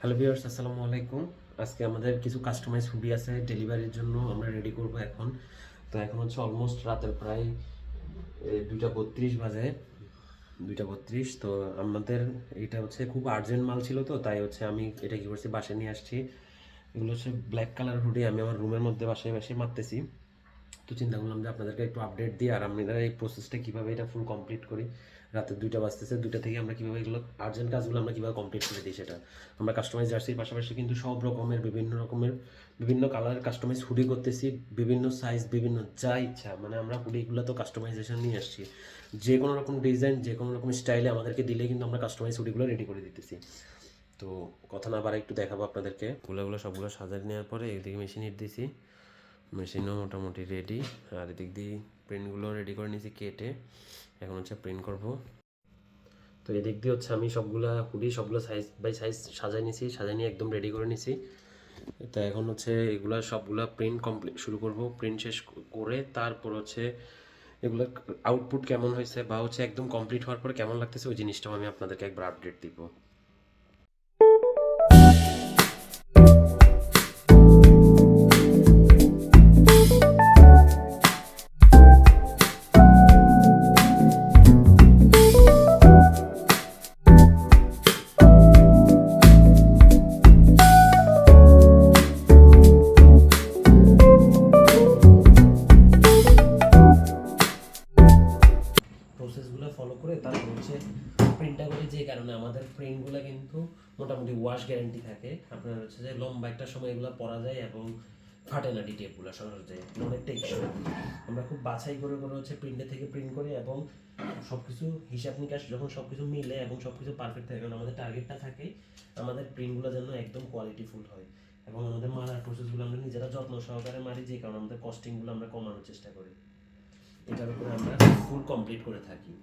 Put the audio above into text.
Hello viewers, আসসালামু আলাইকুম। আজকে আমাদের কিছু কাস্টমাইজ হুডি আছে ডেলিভারির জন্য, আমরা রেডি করব এখন। তো এখন হচ্ছে অলমোস্ট রাতের প্রায় 2:32 বাজে। 2:32। তো আমাদের এটা হচ্ছে খুব আর্জেন্ট মাল ছিল, তো তাই হচ্ছে আমি এটা কি করছি, বাসায় নিয়ে আসছি। এগুলো হচ্ছে ব্ল্যাক কালার হুডি, আমি আমার রুমের মধ্যে বাসায় মারতেছি। তো চিন্তা করলাম যে আপনাদেরকে একটু আপডেট দিই, আর আমরা এই প্রসেসটা কীভাবে এটা ফুল কমপ্লিট করি। রাতে 2টা বাজতেছে, 2টা থেকে আমরা কীভাবে এগুলো আর্জেন্ট কাজগুলো আমরা কীভাবে কমপ্লিট করে দিই সেটা। আমরা কাস্টমাইজ জার্সির পাশাপাশি কিন্তু সব রকমের বিভিন্ন কালারের কাস্টমাইজ হুডি করতেছি, বিভিন্ন সাইজ, বিভিন্ন যা ইচ্ছা, মানে আমরা হুডিগুলো তো কাস্টমাইজেশন নিয়ে আসছি। যে কোনো রকম ডিজাইন, যে কোনো রকম স্টাইলে আমাদেরকে দিলে কিন্তু আমরা কাস্টমাইজ হুডিগুলো রেডি করে দিতেছি। তো কথা না বাড়াই একটু দেখাবো আপনাদেরকে। গুলোগুলো সবগুলো সাজিয়ে নেওয়ার পরে এদিকে মেশিন হিট দিছি, মেশিনও মোটামুটি রেডি। আর এদিক দিয়ে প্রিন্টগুলো রেডি করে নিয়েছি কেটে, এখন হচ্ছে প্রিন্ট করব। তো এদিক দিয়ে হচ্ছে আমি সবগুলা হুডি সবগুলো সাইজ বাই সাইজ সাজাই নিয়ে একদম রেডি করে নিয়েছি। তো এখন হচ্ছে এগুলা সবগুলা প্রিন্ট কমপ্লিট শুরু করব। প্রিন্ট শেষ করে তারপর হচ্ছে এগুলোর আউটপুট কেমন হয়েছে বা হচ্ছে একদম কমপ্লিট হওয়ার পরে কেমন লাগতেছে ওই জিনিসটাও আমি আপনাদেরকে একবার আপডেট দিব। প্রসেসগুলো ফলো করে তারপর হচ্ছে প্রিন্টটা করি, যে কারণে আমাদের প্রিন্টগুলো কিন্তু মোটামুটি ওয়াশ গ্যারান্টি থাকে। আপনার হচ্ছে যে লম্বা একটা সময় এগুলো পরা যায় এবং ফাটে না, ডিটেপগুলো সহজে, অনেক টেকসই। আমরা খুব বাছাই করে করে হচ্ছে প্রিন্টে থেকে প্রিন্ট করি এবং সব কিছু হিসাব নিকাশ যখন সব কিছু মিলে এবং সব কিছু পারফেক্ট থাকে, কারণ আমাদের টার্গেটটা থাকে আমাদের প্রিন্টগুলো যেন একদম কোয়ালিটিফুল হয় এবং আমাদের মারার প্রসেসগুলো আমরা নিজেরা যত্ন সহকারে মারি, যে কারণে আমাদের কস্টিংগুলো আমরা কমানোর চেষ্টা করি। এটার উপরে আমরা ফুল কমপ্লিট করে থাকি।